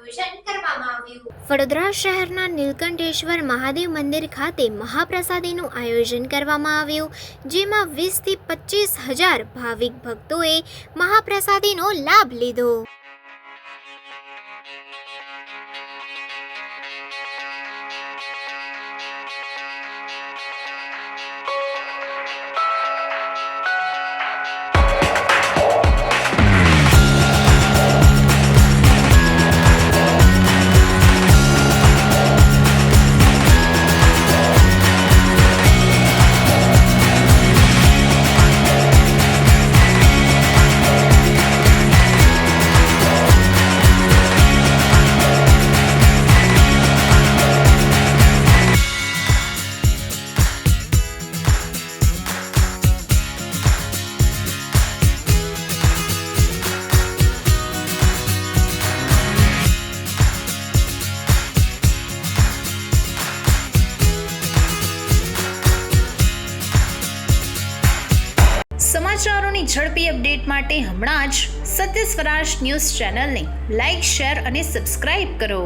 આયોજન કરવામાં આવ્યું। વડોદરા શહેરના નીલકંઠેશ્વર મહાદેવ મંદિર ખાતે મહાપ્રસાદીનું આયોજન કરવામાં આવ્યું, જેમાં 20 થી 25,000 ભાવિક ભક્તોએ મહાપ્રસાદીનો લાભ લીધો। સમાચારોની ઝડપી અપડેટ માટે હમણાં જ સત્ય સ્વરાજ ન્યૂઝ ચેનલને લાઇક, શેર અને સબસ્ક્રાઇબ કરો।